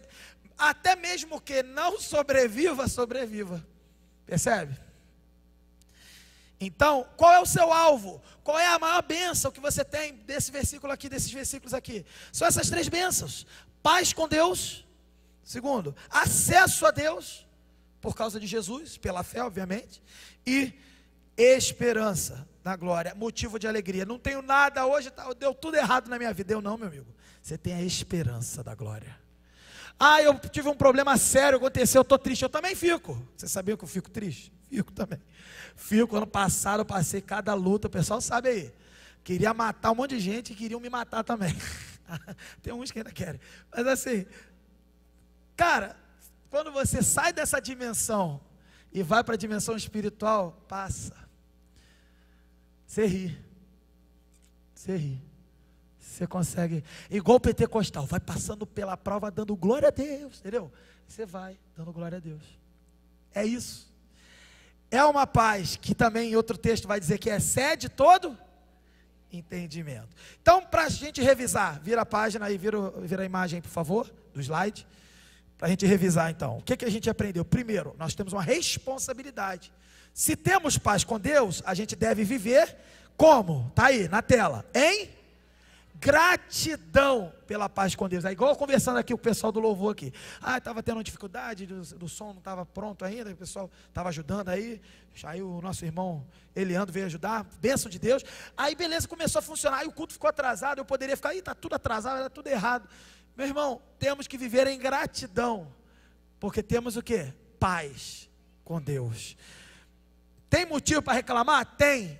até mesmo que não sobreviva, sobreviva. Percebe? Então, qual é o seu alvo? Qual é a maior bênção que você tem desse versículo aqui, desses versículos aqui? São essas 3 bênçãos: paz com Deus, segundo, acesso a Deus, por causa de Jesus, pela fé, obviamente, e esperança na glória, motivo de alegria. Não tenho nada hoje, deu tudo errado na minha vida. Eu não, meu amigo. Você tem a esperança da glória. Ah, eu tive um problema sério, aconteceu, eu estou triste. Eu também fico. Você sabia que eu fico triste? Fico também. Fico. Ano passado eu passei cada luta, o pessoal sabe aí. Queria matar um monte de gente e queriam me matar também. Tem uns que ainda querem. Mas assim, cara, quando você sai dessa dimensão e vai para a dimensão espiritual, passa. Você ri. Você ri. Você consegue, igual o pentecostal, vai passando pela prova dando glória a Deus, entendeu? Você vai dando glória a Deus. É isso. É uma paz que também em outro texto vai dizer que excede todo entendimento. Então, para a gente revisar, vira a página aí, vira a imagem aí, por favor, do slide, para a gente revisar então. O que a gente aprendeu? Primeiro, nós temos uma responsabilidade. Se temos paz com Deus, a gente deve viver como? Está aí na tela, em gratidão pela paz com Deus. É igual conversando aqui com o pessoal do louvor aqui. Ah, estava tendo uma dificuldade, do som não estava pronto ainda, o pessoal estava ajudando aí. Aí o nosso irmão Eliandro veio ajudar, bênção de Deus. Aí beleza, começou a funcionar, aí o culto ficou atrasado, eu poderia ficar, está tudo atrasado, está tudo errado. Meu irmão, temos que viver em gratidão, porque temos o quê? Paz com Deus. Tem motivo para reclamar? Tem.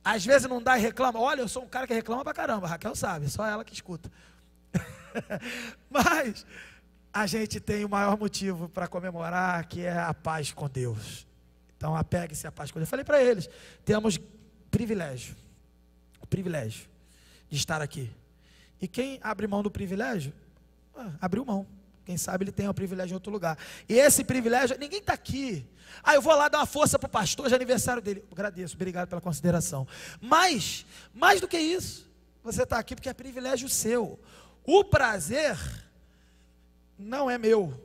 Às vezes não dá e reclama. Olha, eu sou um cara que reclama pra caramba. A Raquel sabe, só ela que escuta. Mas a gente tem o maior motivo para comemorar, que é a paz com Deus. Então apegue-se à paz com Deus. Eu falei para eles, temos privilégio, o privilégio de estar aqui. E quem abre mão do privilégio, abriu mão. Quem sabe ele tem o privilégio em outro lugar. E esse privilégio, ninguém está aqui. Ah, eu vou lá dar uma força para o pastor, hoje é aniversário dele. Agradeço, obrigado pela consideração. Mas, mais do que isso, você está aqui porque é privilégio seu. O prazer não é meu,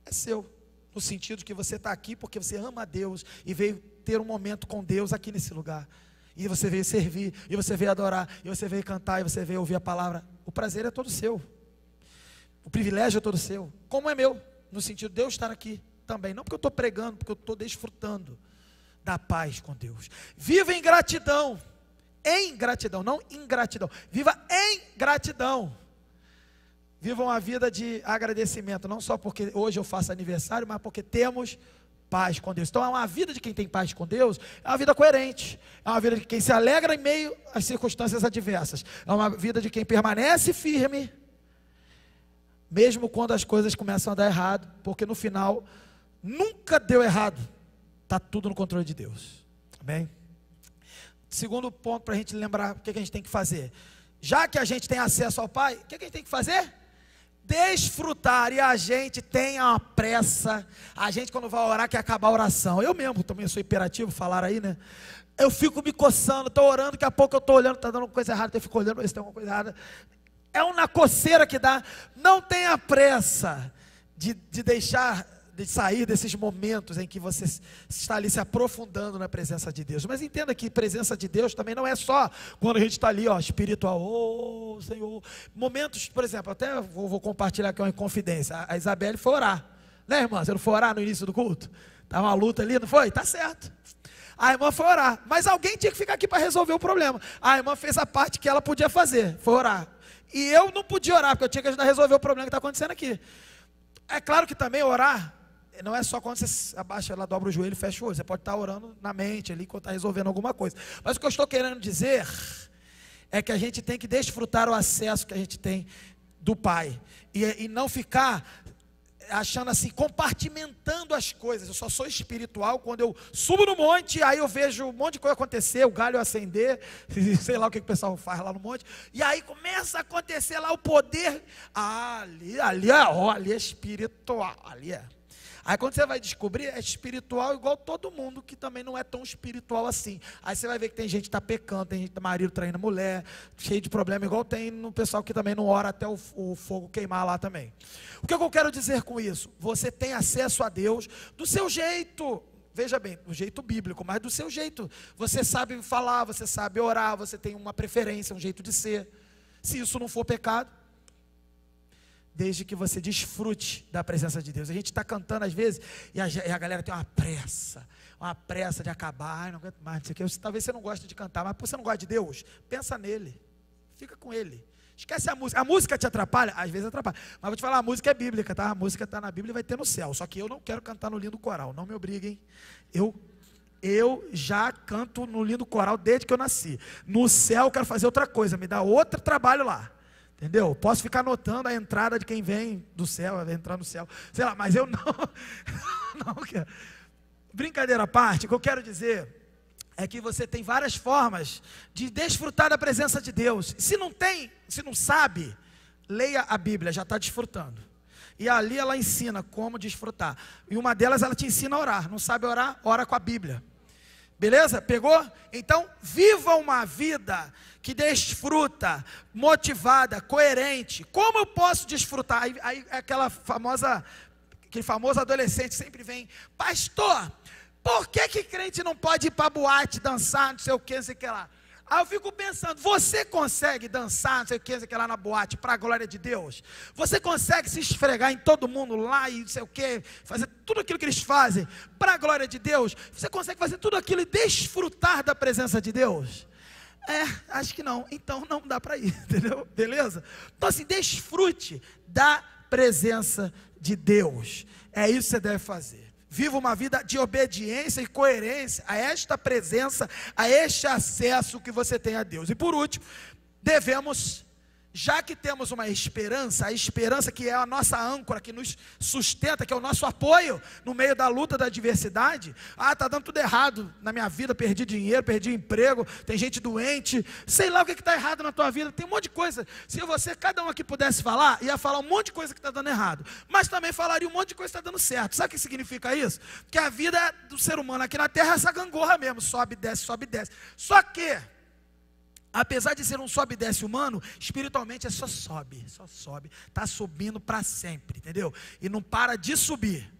é seu. No sentido que você está aqui porque você ama a Deus e veio ter um momento com Deus aqui nesse lugar. E você veio servir, e você veio adorar, e você veio cantar, e você veio ouvir a palavra. O prazer é todo seu. O privilégio é todo seu, como é meu, no sentido de Deus estar aqui também, não porque eu estou pregando, porque eu estou desfrutando da paz com Deus. Viva em gratidão, não ingratidão, viva em gratidão. Vivam a vida de agradecimento, não só porque hoje eu faço aniversário, mas porque temos paz com Deus. Então é uma vida de quem tem paz com Deus, é uma vida coerente, é uma vida de quem se alegra em meio às circunstâncias adversas, é uma vida de quem permanece firme, mesmo quando as coisas começam a dar errado, porque no final nunca deu errado, está tudo no controle de Deus. Amém? Segundo ponto para a gente lembrar o que a gente tem que fazer. Já que a gente tem acesso ao Pai, o que a gente tem que fazer? Desfrutar. E a gente tem uma pressa. A gente quando vai orar quer acabar a oração. Eu mesmo também sou hiperativo, falaram aí, né? Eu fico me coçando, estou orando, daqui a pouco eu estou olhando, está dando coisa errada, eu fico olhando para ver se tem alguma coisa errada. É uma coceira que dá. Não tenha pressa de deixar, de sair desses momentos em que você está ali se aprofundando na presença de Deus. Mas entenda que presença de Deus também não é só quando a gente está ali, ó, espiritual, oh Senhor. Momentos, por exemplo, até vou compartilhar aqui uma confidência. A Isabelle foi orar, né, irmã? Você não foi orar no início do culto? Estava uma luta ali, não foi? Tá certo. A irmã foi orar, mas alguém tinha que ficar aqui para resolver o problema. A irmã fez a parte que ela podia fazer, foi orar. E eu não podia orar, porque eu tinha que ajudar a resolver o problema que está acontecendo aqui. É claro que também orar não é só quando você abaixa, ela dobra o joelho e fecha o olho. Você pode estar orando na mente ali, quando está resolvendo alguma coisa. Mas o que eu estou querendo dizer é que a gente tem que desfrutar o acesso que a gente tem do Pai. E não ficar achando assim, compartimentando as coisas. Eu só sou espiritual quando eu subo no monte, aí eu vejo um monte de coisa acontecer, o galho acender, sei lá o que o pessoal faz lá no monte, e aí começa a acontecer lá o poder, ali é espiritual, ali é. Aí quando você vai descobrir, é espiritual igual todo mundo, que também não é tão espiritual assim. Aí você vai ver que tem gente que está pecando, tem gente, marido traindo mulher, cheio de problema, igual tem no pessoal que também não ora até o fogo queimar lá também. O que eu quero dizer com isso? Você tem acesso a Deus do seu jeito, veja bem, do jeito bíblico, mas do seu jeito. Você sabe falar, você sabe orar, você tem uma preferência, um jeito de ser. Se isso não for pecado, desde que você desfrute da presença de Deus. A gente está cantando às vezes, e a galera tem uma pressa de acabar, não aguento mais, não sei o que. Talvez você não goste de cantar, mas você não gosta de Deus, pensa nele, fica com ele. Esquece a música te atrapalha? Às vezes atrapalha, mas vou te falar, a música é bíblica, tá? A música está na Bíblia e vai ter no céu, só que eu não quero cantar no lindo coral, não me obriguem. Eu já canto no lindo coral desde que eu nasci. No céu eu quero fazer outra coisa, me dá outro trabalho lá. Entendeu? Posso ficar anotando a entrada de quem vem do céu, vai entrar no céu. Sei lá, mas eu não quero. Brincadeira à parte, o que eu quero dizer é que você tem várias formas de desfrutar da presença de Deus. Se não tem, se não sabe, leia a Bíblia, já está desfrutando. E ali ela ensina como desfrutar. E uma delas ela te ensina a orar. Não sabe orar? Ora com a Bíblia. Beleza? Pegou? Então, viva uma vida que desfruta, motivada, coerente. Como eu posso desfrutar? Aí aquele famoso adolescente sempre vem, pastor, por que crente não pode ir para boate, dançar, não sei o que, não sei o que lá? Aí eu fico pensando, você consegue dançar, não sei o que lá na boate, para a glória de Deus? Você consegue se esfregar em todo mundo lá e não sei o que, fazer tudo aquilo que eles fazem, para a glória de Deus? Você consegue fazer tudo aquilo e desfrutar da presença de Deus? Acho que não, então não dá para ir, entendeu? Beleza? Então assim, desfrute da presença de Deus, é isso que você deve fazer. Viva uma vida de obediência e coerência a esta presença, a este acesso que você tem a Deus. E por último, devemos, já que temos uma esperança, a esperança que é a nossa âncora, que nos sustenta, que é o nosso apoio no meio da luta, da adversidade. Está dando tudo errado na minha vida, perdi dinheiro, perdi emprego, tem gente doente, sei lá o que está errado na tua vida, tem um monte de coisa. Se cada um aqui pudesse falar, ia falar um monte de coisa que está dando errado, mas também falaria um monte de coisa que está dando certo. Sabe o que significa isso? Que a vida do ser humano aqui na terra é essa gangorra mesmo, sobe, desce, sobe, desce. Só que apesar de ser um sobe e desce humano, espiritualmente é só sobe, está subindo para sempre, entendeu? E não para de subir.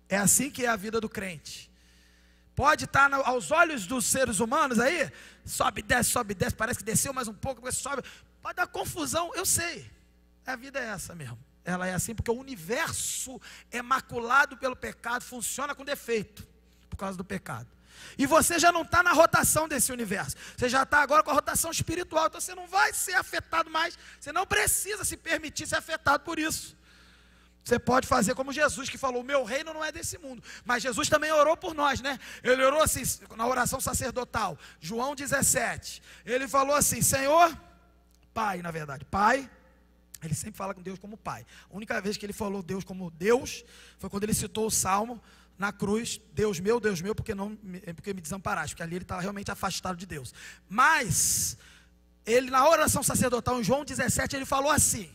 É assim que é a vida do crente. Pode estar aos olhos dos seres humanos aí, sobe, desce, parece que desceu mais um pouco, depois sobe, pode dar confusão, eu sei. A vida é essa mesmo. Ela é assim porque o universo é maculado pelo pecado, funciona com defeito, por causa do pecado. E você já não está na rotação desse universo. Você já está agora com a rotação espiritual. Então você não vai ser afetado mais. Você não precisa se permitir ser afetado por isso. Você pode fazer como Jesus, que falou: o meu reino não é desse mundo. Mas Jesus também orou por nós, né? Ele orou assim, na oração sacerdotal, João 17. Ele falou assim: Senhor, Pai, na verdade, Pai. Ele sempre fala com Deus como Pai. A única vez que ele falou Deus como Deus foi quando ele citou o Salmo na cruz: Deus meu, porque me desamparaste. Porque ali ele estava realmente afastado de Deus. Mas ele, na oração sacerdotal, em João 17, ele falou assim: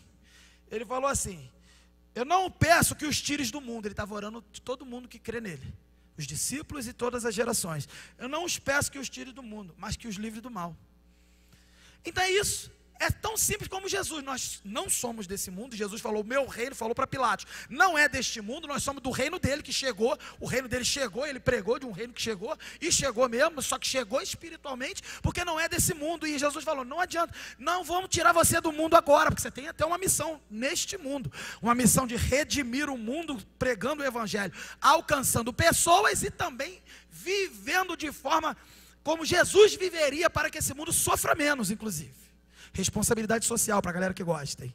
eu não peço que os tires do mundo. Ele estava orando de todo mundo que crê nele, os discípulos e todas as gerações. Eu não os peço que os tire do mundo, mas que os livre do mal. Então é isso. É tão simples como Jesus. Nós não somos desse mundo. Jesus falou: o meu reino, falou para Pilatos, não é deste mundo. Nós somos do reino dele que chegou. O reino dele chegou, ele pregou de um reino que chegou, e chegou mesmo, só que chegou espiritualmente, porque não é desse mundo. E Jesus falou: não adianta, não vamos tirar você do mundo agora, porque você tem até uma missão neste mundo, uma missão de redimir o mundo, pregando o evangelho, alcançando pessoas e também vivendo de forma como Jesus viveria, para que esse mundo sofra menos, inclusive. Responsabilidade social para a galera que gosta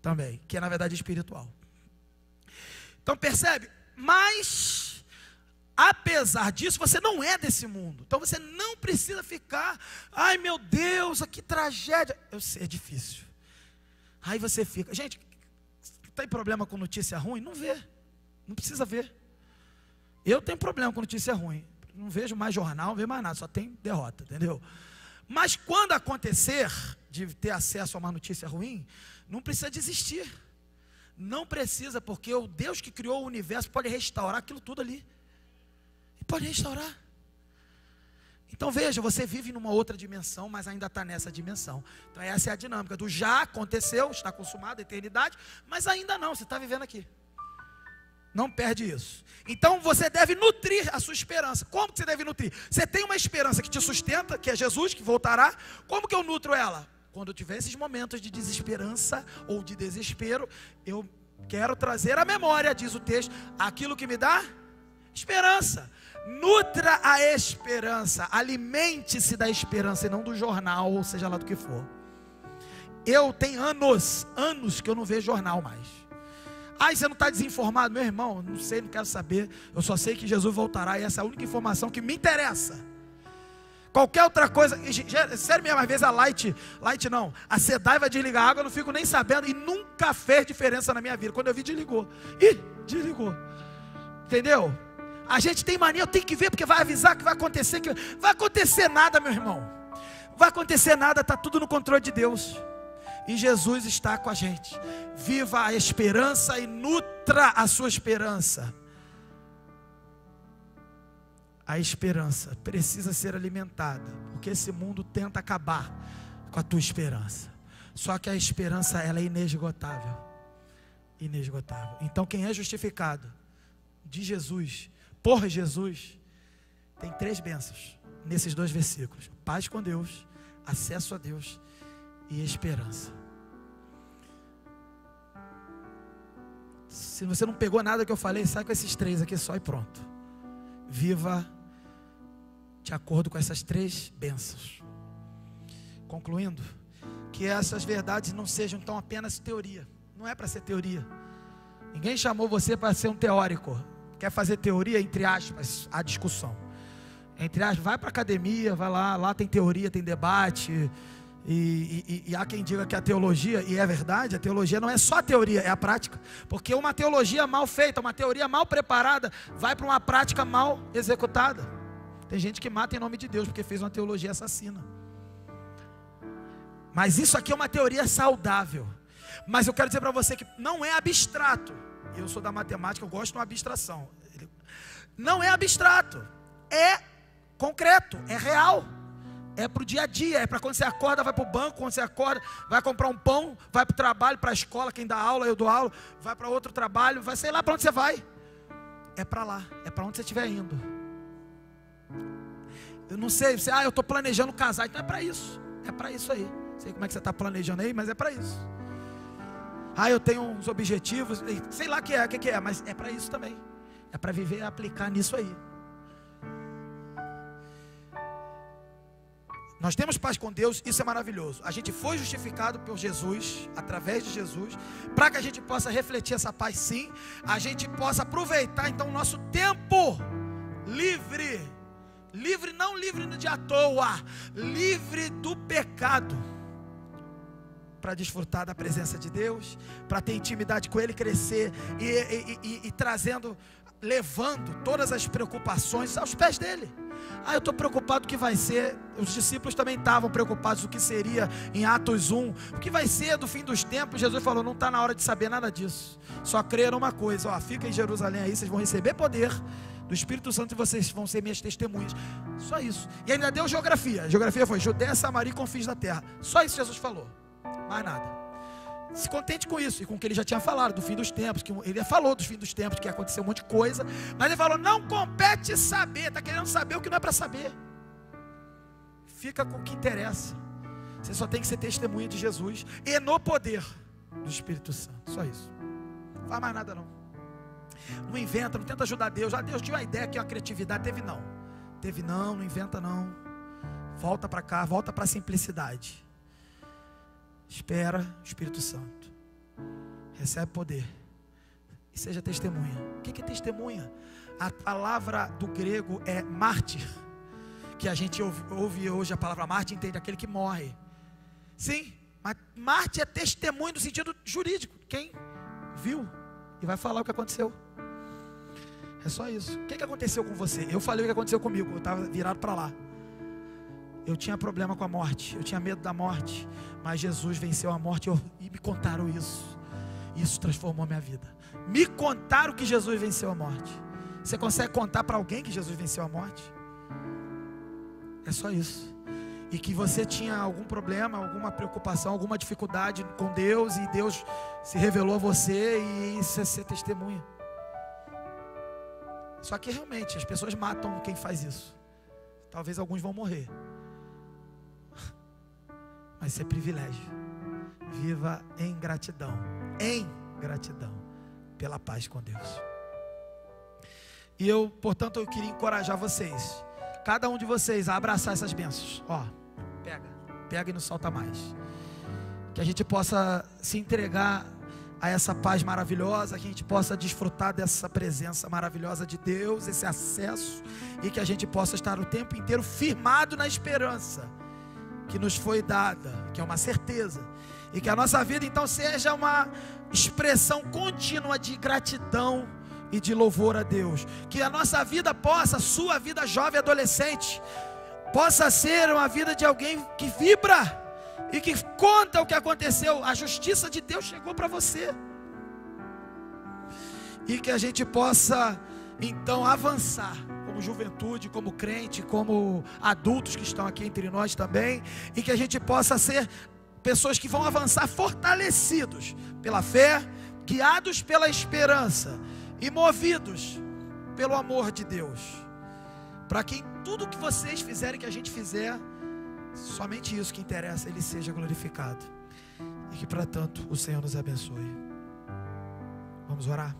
também, que é na verdade espiritual. Então percebe? Mas apesar disso, você não é desse mundo. Então você não precisa ficar: ai meu Deus, que tragédia. Eu sei, é difícil. Aí você fica, gente, tem problema com notícia ruim? Não vê, não precisa ver. Eu tenho problema com notícia ruim, não vejo mais jornal, não vejo mais nada, só tem derrota, entendeu? Mas quando acontecer de ter acesso a uma notícia ruim, não precisa desistir. Não precisa, porque o Deus que criou o universo pode restaurar aquilo tudo ali. E pode restaurar. Então veja, você vive numa outra dimensão, mas ainda está nessa dimensão. Então essa é a dinâmica do já aconteceu, está consumado, a eternidade, mas ainda não, você está vivendo aqui. Não perde isso. Então você deve nutrir a sua esperança. Como que você deve nutrir? Você tem uma esperança que te sustenta, que é Jesus, que voltará. Como que eu nutro ela? Quando eu tiver esses momentos de desesperança ou de desespero, eu quero trazer à memória, diz o texto, aquilo que me dá esperança. Nutra a esperança, alimente-se da esperança e não do jornal, ou seja lá do que for. Eu tenho anos que eu não vejo jornal mais. Ai, você não está desinformado? Meu irmão, não sei, não quero saber. Eu só sei que Jesus voltará e essa é a única informação que me interessa. Qualquer outra coisa, sério mesmo, às vezes a SEDAI vai desligar a água, eu não fico nem sabendo, e nunca fez diferença na minha vida. Quando eu vi, desligou. Desligou. Entendeu? A gente tem mania, eu tenho que ver, porque vai avisar que vai acontecer. Que vai acontecer nada, meu irmão. Vai acontecer nada, está tudo no controle de Deus. E Jesus está com a gente. Viva a esperança e nutra a sua esperança. A esperança precisa ser alimentada, porque esse mundo tenta acabar com a tua esperança. Só que a esperança, ela é inesgotável. Inesgotável. Então quem é justificado de Jesus, por Jesus, tem 3 bênçãos nesses 2 versículos: paz com Deus, acesso a Deus e esperança. Se você não pegou nada que eu falei, sai com esses 3 aqui só e pronto. Viva de acordo com essas 3 bênçãos. Concluindo, que essas verdades não sejam tão apenas teoria. Não é para ser teoria. Ninguém chamou você para ser um teórico. Quer fazer teoria, entre aspas, a discussão. Entre aspas, vai para a academia, vai lá tem teoria, tem debate. E há quem diga que a teologia, e é verdade, a teologia não é só a teoria, é a prática. Porque uma teologia mal feita, uma teoria mal preparada, vai para uma prática mal executada. Tem gente que mata em nome de Deus, porque fez uma teologia assassina. Mas isso aqui é uma teoria saudável. Mas eu quero dizer para você que não é abstrato. Eu sou da matemática, eu gosto de uma abstração. Não é abstrato, é concreto, é real. É para o dia a dia, é para quando você acorda, vai para o banco, quando você acorda, vai comprar um pão, vai para o trabalho, para a escola, quem dá aula, eu dou aula, vai para outro trabalho, vai, sei lá para onde você vai. É para lá, é para onde você estiver indo. Eu não sei, você, eu estou planejando casar, então é para isso aí. Não sei como é que você está planejando aí, mas é para isso. Eu tenho uns objetivos, sei lá o que é, mas é para isso também. É para viver e aplicar nisso aí. Nós temos paz com Deus, isso é maravilhoso. A gente foi justificado por Jesus, através de Jesus, para que a gente possa refletir essa paz, sim. A gente possa aproveitar então o nosso tempo livre, não livre de à toa, livre do pecado, para desfrutar da presença de Deus, para ter intimidade com Ele, crescer e trazendo, levando todas as preocupações aos pés dele. Eu estou preocupado o que vai ser. Os discípulos também estavam preocupados o que seria em Atos 1, o que vai ser do fim dos tempos. Jesus falou, não está na hora de saber nada disso, só creram uma coisa, fica em Jerusalém aí, vocês vão receber poder do Espírito Santo e vocês vão ser minhas testemunhas. Só isso. E ainda deu geografia. A geografia foi Judéia, Samaria e confins da terra. Só isso Jesus falou, mais nada. Se contente com isso e com o que ele já tinha falado do fim dos tempos, que ele falou do fim dos tempos, que ia acontecer um monte de coisa, mas ele falou, não compete saber, está querendo saber o que não é para saber. Fica com o que interessa. Você só tem que ser testemunha de Jesus e no poder do Espírito Santo, só isso. Não faz mais nada não. Não inventa, não tenta ajudar Deus. Deus tinha uma ideia que a criatividade teve não inventa não. Volta para cá, volta para a simplicidade. Espera o Espírito Santo, recebe poder e seja testemunha. O que é testemunha? A palavra do grego é mártir, que a gente ouve hoje a palavra mártir, entende aquele que morre. Sim, mas mártir é testemunho no sentido jurídico, quem viu e vai falar o que aconteceu. É só isso. O que aconteceu com você? Eu falei o que aconteceu comigo, eu estava virado para lá. Eu tinha problema com a morte, eu tinha medo da morte, mas Jesus venceu a morte e me contaram isso. Isso transformou a minha vida. Me contaram que Jesus venceu a morte. Você consegue contar para alguém que Jesus venceu a morte? É só isso. E que você tinha algum problema, alguma preocupação, alguma dificuldade com Deus, e Deus se revelou a você, e isso é ser testemunha. Só que realmente as pessoas matam quem faz isso. Talvez alguns vão morrer, mas isso é privilégio. Viva em gratidão pela paz com Deus. E portanto, eu queria encorajar vocês, cada um de vocês, a abraçar essas bênçãos. Pega e não solta mais. Que a gente possa se entregar a essa paz maravilhosa, que a gente possa desfrutar dessa presença maravilhosa de Deus, esse acesso, e que a gente possa estar o tempo inteiro firmado na esperança que nos foi dada, que é uma certeza, e que a nossa vida então seja uma expressão contínua de gratidão e de louvor a Deus. Que a nossa vida possa, sua vida jovem adolescente, possa ser uma vida de alguém que vibra e que conta o que aconteceu. A justiça de Deus chegou para você, e que a gente possa então avançar como juventude, como crente, como adultos que estão aqui entre nós também, e que a gente possa ser pessoas que vão avançar fortalecidos pela fé, guiados pela esperança e movidos pelo amor de Deus, para que em tudo que vocês fizerem, que a gente fizer, somente isso que interessa, Ele seja glorificado, e que para tanto o Senhor nos abençoe. Vamos orar?